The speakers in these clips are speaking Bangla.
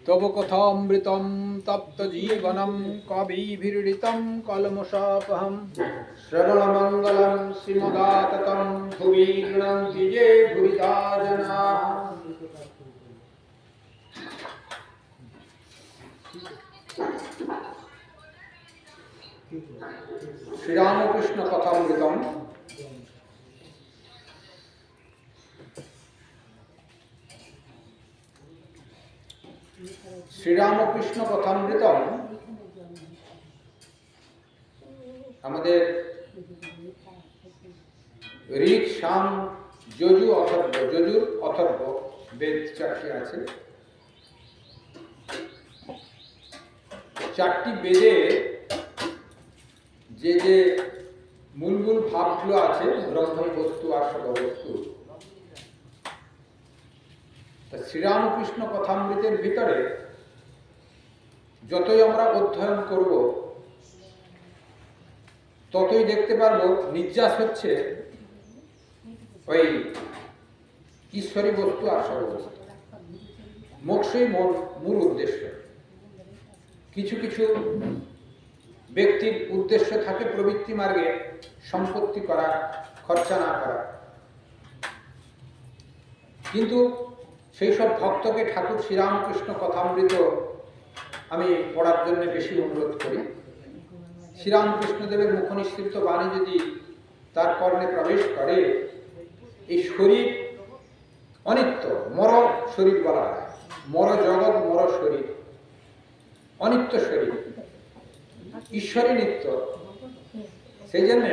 তব কথামৃতম তপ্ত জীবনম কবিভিরৃতম কলমশাপহম শ্রবণমঙ্গলম শ্রীমদাততম ভুবি গৃণন্তি যে ভুরিতা জনাঃ। শ্রীরামকৃষ্ণ কথামৃতম শ্রীরামকৃষ্ণ কথামৃতম আমাদের ঋক, সাম, যজু, অথর্ব, যজুর অথর্ব বেদ চারটি আছে। চারটি বেদে যে যে মূল মূল ভাবগুলো আছে, ব্রহ্ম বস্তু আর সব বস্তু, শ্রীরামকৃষ্ণ কথামৃতের ভিতরে যতই আমরা অধ্যয়ন করব ততই দেখতে পারবো নির্যাস হচ্ছে ওই ঈশ্বরী বস্তু আর সব বস্তু। মোক্ষই মূল উদ্দেশ্য। কিছু কিছু ব্যক্তির উদ্দেশ্য থাকে প্রবৃত্তি মার্গে সম্পত্তি করা, খরচা না করা, কিন্তু সেই সব ভক্তকে ঠাকুর শ্রীরামকৃষ্ণ কথামৃত আমি পড়ার জন্য বেশি অনুরোধ করি। শ্রীরামকৃষ্ণদেবের মুখনিসৃত বাণী যদি তার কর্ণে প্রবেশ করে, এই শরীর অনিত্য, মর শরীর বলা হয়, মর জগৎ, মর শরীর, অনিত্য শরীর, ঈশ্বরই নিত্য। সেই জন্য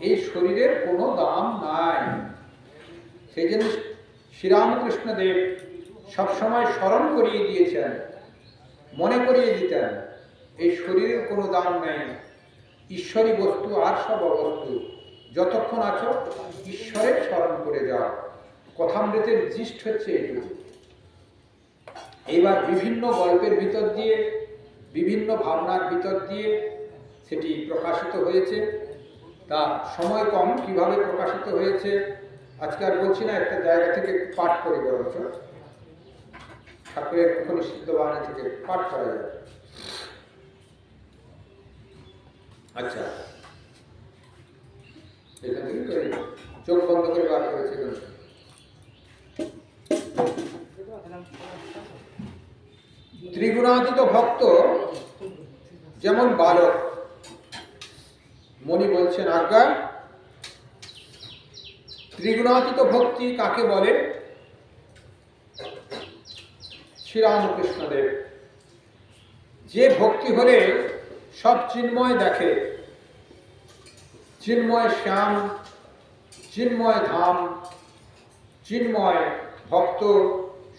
এই শরীরের কোনো দাম নাই। সেই জন্য শ্রীরামকৃষ্ণদেব সবসময় স্মরণ করিয়ে দিয়েছেন, মনে করিয়ে দিতেন এই শরীরের কোনো দাম নেই, ঈশ্বরী বস্তু আর সব অবস্তু। যতক্ষণ আছো ঈশ্বরের স্মরণ করে যাও। কথামৃতের জিষ্ট হচ্ছে এইটুকু। এইবার বিভিন্ন গল্পের ভিতর দিয়ে, বিভিন্ন ভাবনার ভিতর দিয়ে সেটি প্রকাশিত হয়েছে। তা সময় কম, কিভাবে প্রকাশিত হয়েছে আজকে আর বলছি না, একটা জায়গা থেকে পাঠ করে বরঞ্চ ঠাকুরের মুখনিসৃত বাণী থেকে পাঠ করা যাবে। আচ্ছা, এখান থেকে করে চোখ বন্ধ করে বার করেছে। ত্রিগুণাতীত ভক্ত যেমন বালক। মনি বলছেন, আজ্ঞা, ত্রিগুণাতীত ভক্তি কাকে বলে? শ্রীরামকৃষ্ণদেব যে ভক্তি হলে সব চিন্ময় দেখে, চিন্ময় শ্যাম, চিন্ময় ধাম, চিন্ময় ভক্ত,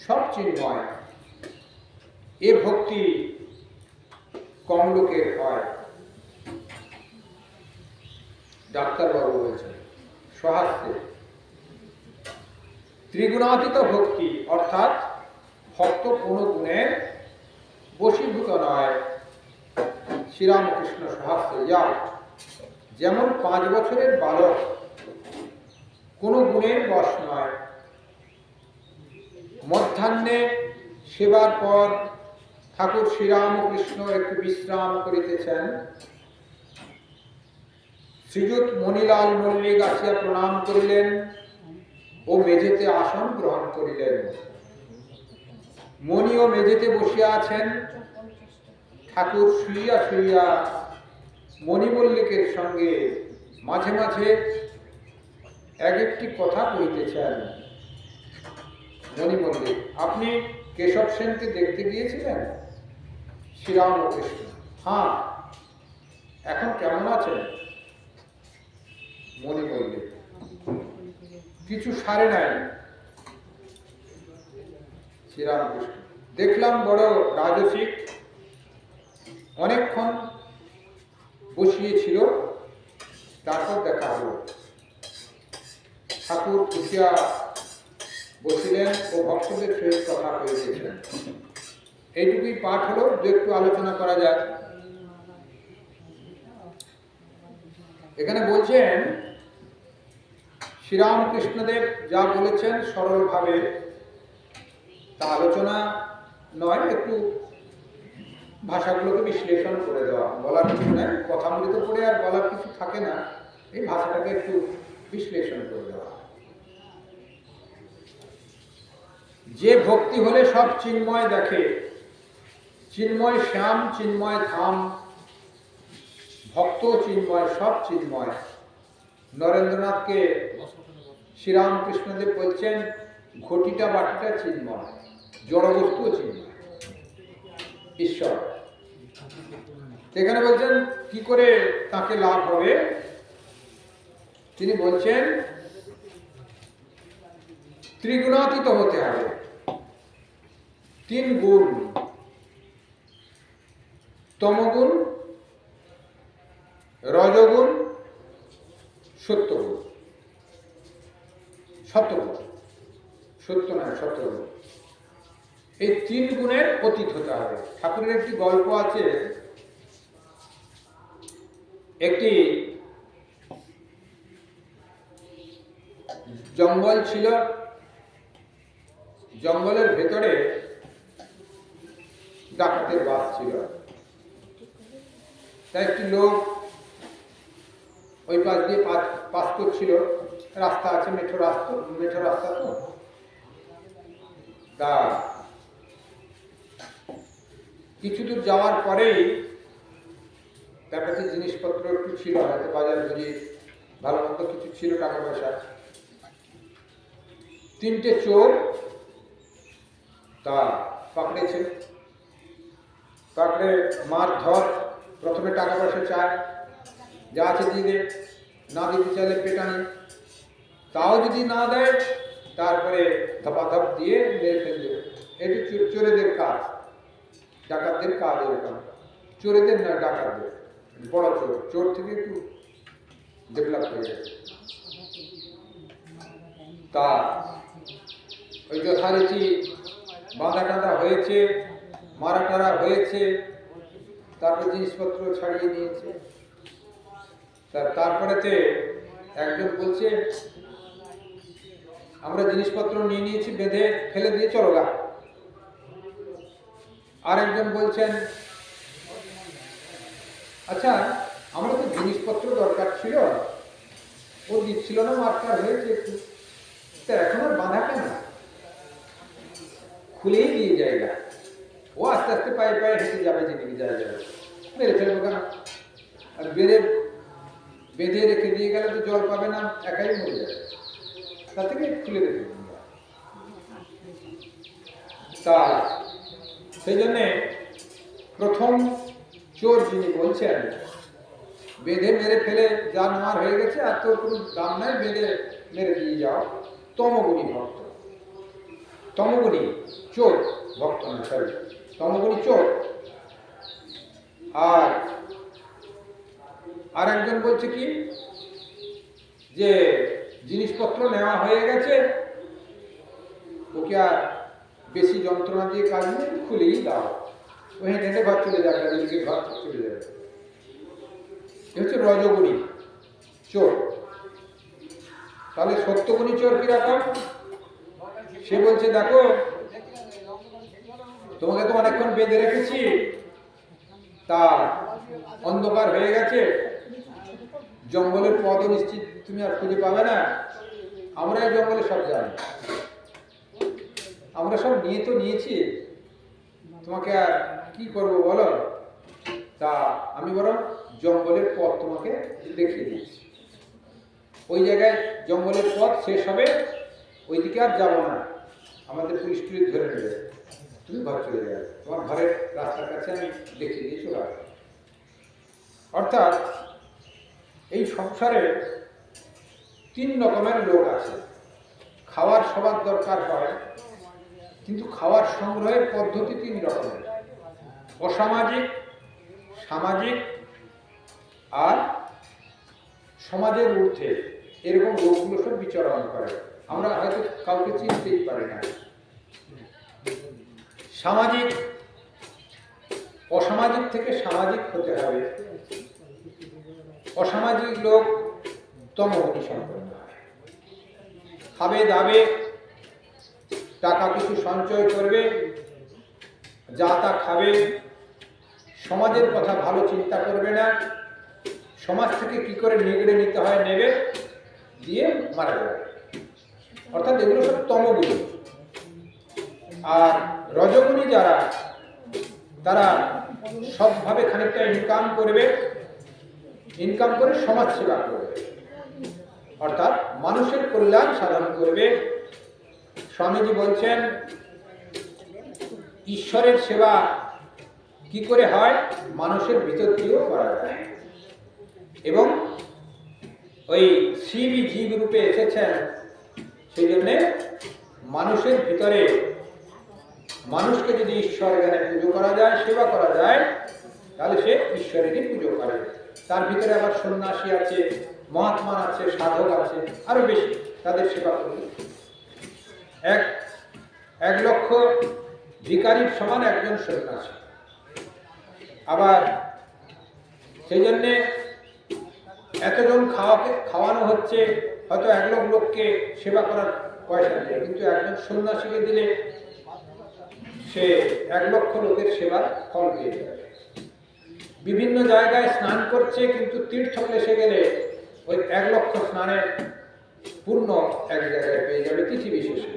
সব চিন্ময়, এ ভক্তি কম লোকের হয়। ডাক্তারবাবু বলছেন স্বহাস্তে। ত্রিগুণাতীত ভক্তি অর্থাৎ ভক্ত কোনো গুণের বশীভূত নয়। শ্রীরামকৃষ্ণ স্বহাস্তে যা, যেমন 5 বছরের বালক কোনো গুণের বশ নয়। মধ্যাহ্নে সেবার পর ঠাকুর শ্রীরামকৃষ্ণ একটু বিশ্রাম করিতেছেন। শ্রীযুত মণিলাল মল্লিক আসিয়া প্রণাম করিলেন ও মেঝেতে আসন গ্রহণ করিলেন। মণিও মেঝেতে বসিয়া আছেন। ঠাকুর শুইয়া শুইয়া মণি মল্লিকের সঙ্গে মাঝে মাঝে এক একটি কথা কইতেছেন। মণি মল্লিক, আপনি কেশব সেনকে দেখতে গিয়েছিলেন? শ্রীরামকৃষ্ণ, হ্যাঁ, এখন কেমন আছেন? মণি মল্লিক, কিছু সারে নাই। শ্রীরামকৃষ্ণ, দেখলাম বড় রাজসিক, অনেকক্ষণ বসিয়েছিল, তারপর দেখা হলো। ঠাকুর উঠিয়া বসিলেন ও ভক্তদের সহিত কথা কইতেছিলেন। এইটুকুই পাঠ হলো, একটু আলোচনা করা যাক। এখানে বলছেন শ্রীরামকৃষ্ণদেব যা বলেছেন সরলভাবে তা আলোচনা নয়, একটু ভাষাগুলোকে বিশ্লেষণ করে দেওয়া, বলার কিছু নয়, কথামৃত পড়ে আর বলার কিছু থাকে না, এই ভাষাটাকে একটু বিশ্লেষণ করে দেওয়া। যে ভক্তি হলে সব চিন্ময় দেখে, চিন্ময় শ্যাম চিন্ময় ধাম, ভক্ত চিন্ময় সব চিন্ময়। নরেন্দ্রনাথকে শ্রীরামকৃষ্ণদেব বলছেন ঘটিটা বাটিটা চিন্ময়, জড়বস্তুও চিন্ময়, ঈশ্বর। এখানে বলছেন কি করে তাকে লাভ হবে, তিনি বলছেন ত্রিগুণাতীত হতে হবে। 3 গুণ, তমগুণ, রজগুণ, সত্যগুণ। সত্যগুণ, সত্য নয়, সত্যগুণ। এই 3 গুণের অতীত হতে হবে। ঠাকুরের একটি গল্প আছে, একটি জঙ্গল ছিল, জঙ্গলের ভেতরে ডাকাতের বাস ছিল। তাই একটি লোক ওই পাশ দিয়ে পাস করছিল, রাস্তা আছে, মেঠো রাস্তা তো, তা কিছু দূর যাওয়ার পরেই তার কাছে জিনিসপত্র একটু ছিল, হয়তো বাজার বুঝি ভালো মতো কিছু ছিল, টাকা পয়সা। 3টে চোর তা পাকড়েছে, পাকড়ে মার ধর, প্রথমে টাকা পয়সা চায়, যা আছে দিয়ে দে, না দিতে চাইলে পেটানি, তাও যদি না দেয় তারপরে ধপাধপ দিয়ে মেরে ফেলবে। এটি চোরেদের কাজ, ডাকাতদের কাজ এরকম। চোরেদের না, ডাকাতদের, বড় চোর, চোর থেকে একটু ডেভেলপ হয়ে যায়। তা ওই যথারীতি বাঁধা টাঁধা হয়েছে, মারা টারা হয়েছে, তারপর জিনিসপত্র ছাড়িয়ে নিয়েছে। তারপরেতে একজন বলছে আমরা জিনিসপত্র নিয়ে নিয়েছি, বেঁধে ফেলে দিয়ে চলো গা। আরেকজন বলছেন আচ্ছা আমরা তো জিনিসপত্র দরকার ছিল, ও দিচ্ছিল না, মারটার হয়েছে একটু, তা এখন আর বাঁধা কেন, খুলেই দিয়ে জায়গা, ও আস্তে আস্তে পায়ে পায়ে হেঁটে যাবে, যেদিকে যায় যাবে, মেরে ফেলবো কেন? আর বেঁধে রেখে দিয়ে গেলে তো জল পাবে না, একাই মরে যাবে, তার থেকে খুলে রেখে দিন। তা সেই জন্যে প্রথম চোর যিনি বলছেন বেঁধে মেরে ফেলে যা নেওয়ার হয়ে গেছে, আর তোর কোনো দাম নাই, বেঁধে মেরে দিয়ে যাও, তমগুণী ভক্ত। তমগুণী চোর, ভক্ত না, সরি, তমগুণী চোর। আর একজন বলছে কি যে জিনিসপত্র নেওয়া হয়ে গেছে, ওকে আর বেশি যন্ত্রণা দিয়ে কাজ নেই, খুলেই দাও, ওই হেঁটে ঘর চলে যাবে, এদিকে ঘর চলে যাবে। এ হচ্ছে রজগুণী চোর। তাহলে সত্যগুণী চোর কিরকম? সে বলছে দেখো তোমাকে তো অনেকক্ষণ বেঁধে রেখেছি, তা অন্ধকার হয়ে গেছে, জঙ্গলের পথও নিশ্চিত তুমি আর খুঁজে পাবে না, আমরা এই জঙ্গলে সব জানি, আমরা সব নিয়ে তো নিয়েছি, তোমাকে আর কি করবো বলো? তা আমি বরং জঙ্গলের পথ তোমাকে দেখিয়ে দিচ্ছি, ওই জায়গায় জঙ্গলের পথ শেষ হবে, ওইদিকে আর যাবো না, আমাদের পুলিশ টুলিশ ধরে নেবে, তুমি ঘর চলে যাবে, তোমার ঘরের রাস্তার কাছে আমি দেখিয়ে দিয়ে চলে আসবো। অর্থাৎ এই সংসারে 3 রকমের লোক আছে। খাওয়ার সবার দরকার হয়, কিন্তু খাওয়ার সংগ্রহের পদ্ধতি 3 রকমের, অসামাজিক, সামাজিক আর সমাজের ঊর্ধ্বে, এরকম লোকগুলো সব বিচরণ করে, আমরা হয়তো কাউকে চিনতেই পারি না। সামাজিক, অসামাজিক থেকে সামাজিক হতে হবে। অসামাজিক লোক তমগুণী সম্পন্ন হয়, খাবে দাবে, টাকা কিছু সঞ্চয় করবে, যা তা খাবে, সমাজের কথা ভালো চিন্তা করবে না, সমাজ থেকে কি করে নিগড়ে নিতে হয় নেবে, দিয়ে মারা যাবে। অর্থাৎ এগুলো সব তমগুণ। আর রজগুণী যারা, তারা সবভাবে খানিকটা ইনকাম করবে, ইনকাম করে সমাজ সেবা করবে, অর্থাৎ মানুষের কল্যাণ সাধন করবে। স্বামীজি বলছেন ঈশ্বরের সেবা কি করে হয়, মানুষের ভিতর দিয়েও করা যায়। এবং ওই শিবই জীব রূপে এসেছেন, সেই জন্যে মানুষের ভিতরে মানুষকে যদি ঈশ্বর জ্ঞানে পুজো করা যায়, সেবা করা যায়, তাহলে সে ঈশ্বরেরই পুজো করে। তার ভিতরে আবার সন্ন্যাসী আছে, মহাত্মা আছে, সাধক আছে, আরো বেশি, তাদের সেবা করবে। এক লক্ষ ভিখারির সমান একজন সন্ন্যাসী। আবার সেই জন্যে এতজন খাওয়ানো হচ্ছে, হয়তো 1 লক্ষ লোককে সেবা করার পয়সা নেই, কিন্তু একজন সন্ন্যাসীকে দিলে সে 1 লক্ষ লোকের সেবার ফল পেয়ে যাবে। বিভিন্ন জায়গায় স্নান করছে, কিন্তু তীর্থক্লেশে গেলে ওই 1 লক্ষ স্নানের পূর্ণ এক জায়গায় পেয়ে যাবে তিথি বিশেষে।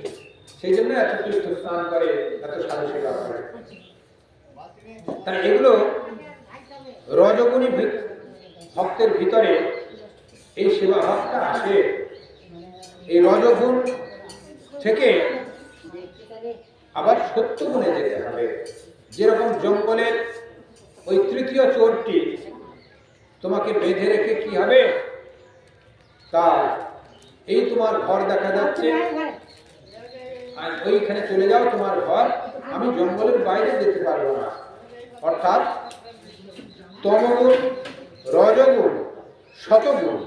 সেই জন্য এত তীর্থ স্নান করে, এত সাধু সেবা করে। তাই এগুলো রজগুণী ভক্তের ভিতরে এই সেবা ভাবটা আসে। এই রজগুণ থেকে আবার সত্যগুণে যেতে হবে। যেরকম জঙ্গলের ওই তৃতীয় চোরটি তোমাকে বেঁধে রেখে কি হবে, তা এই তোমার ঘর দেখা যাচ্ছে, আর ওইখানে চলে যাও, তোমার ঘর, আমি জঙ্গলের বাইরে যেতে পারবো না। অর্থাৎ তমগুণ, রজগুণ, শতগুণ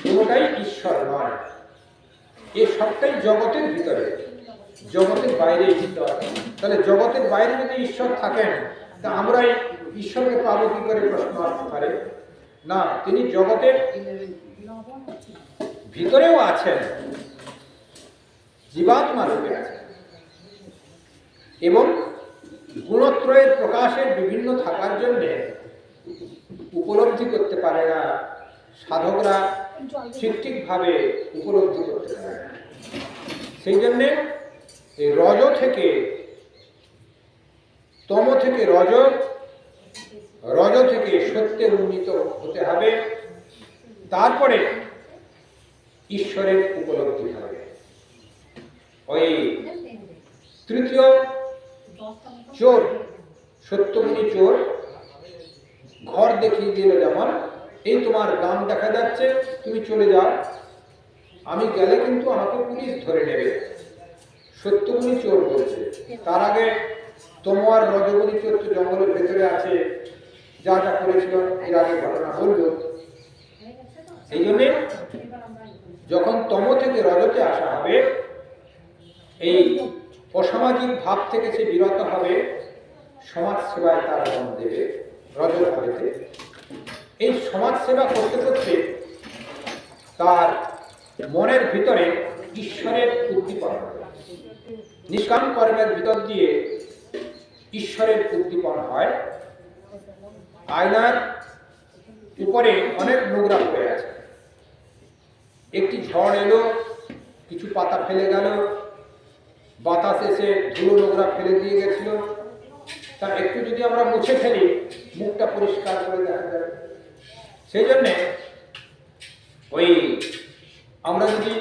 কোনোটাই ঈশ্বর নয়। এই সবটাই জগতের ভিতরে, জগতের বাইরে ঈশ্বর। তাহলে জগতের বাইরে যদি ঈশ্বর থাকেন, তা আমরা ঈশ্বরকে পাবো কি করে, প্রশ্ন আসতে পারে না। তিনি জগতের ভিতরেও আছেন, জীবাত্মা রূপে আছেন, এবং গুণত্রয়ের প্রকাশের বিভিন্ন থাকার জন্য উপলব্ধি করতে পারে না, সাধকরা ঠিকভাবে উপলব্ধি করতে পারে না। সেই জন্যে এই রজ থেকে, তম থেকে রজ, রজ থেকে সত্যে উন্নীত হতে হবে, তারপরে ঈশ্বরের উপলব্ধি হবে। ওই তৃতীয় চোর, সত্যগুণী চোর, ঘর দেখিয়ে দিল, যেমন এই তোমার গ্রাম দেখা যাচ্ছে, তুমি চলে যাও, আমি গেলে কিন্তু আমাকে পুলিশ ধরে নেবে। সত্যগুণী চোর বলছে। তার আগে তোমার রজগুণী চোর তো জঙ্গলের ভেতরে আছে, যা যা করেছিল এর আগে ঘটনা বলল। এই জন্যে যখন তম থেকে রজতে আসা হবে, এই অসামাজিক ভাব থেকে সে বিরত হবে, সমাজ সেবায় তার মন দেবে রজত ভাবেতে। এই সমাজ সেবা করতে করতে তার মনের ভিতরে ঈশ্বরের উদ্দীপন হবে। নিষ্কাম কর্মের ভিতর দিয়ে ঈশ্বরের উদ্দীপন হয়। আয়নার উপরে অনেক নোংরা পড়ে আছে, একটি ঝড় এলো, কিছু পাতা ফেলে গেল, বাতাস এসে ধুলো নোংরা ফেলে দিয়ে গেছিল, তা একটু যদি আমরা মুছে ফেলি, মুখটা পরিষ্কার করে দেখা যাবে। সেই জন্যে ওই আমরা যদি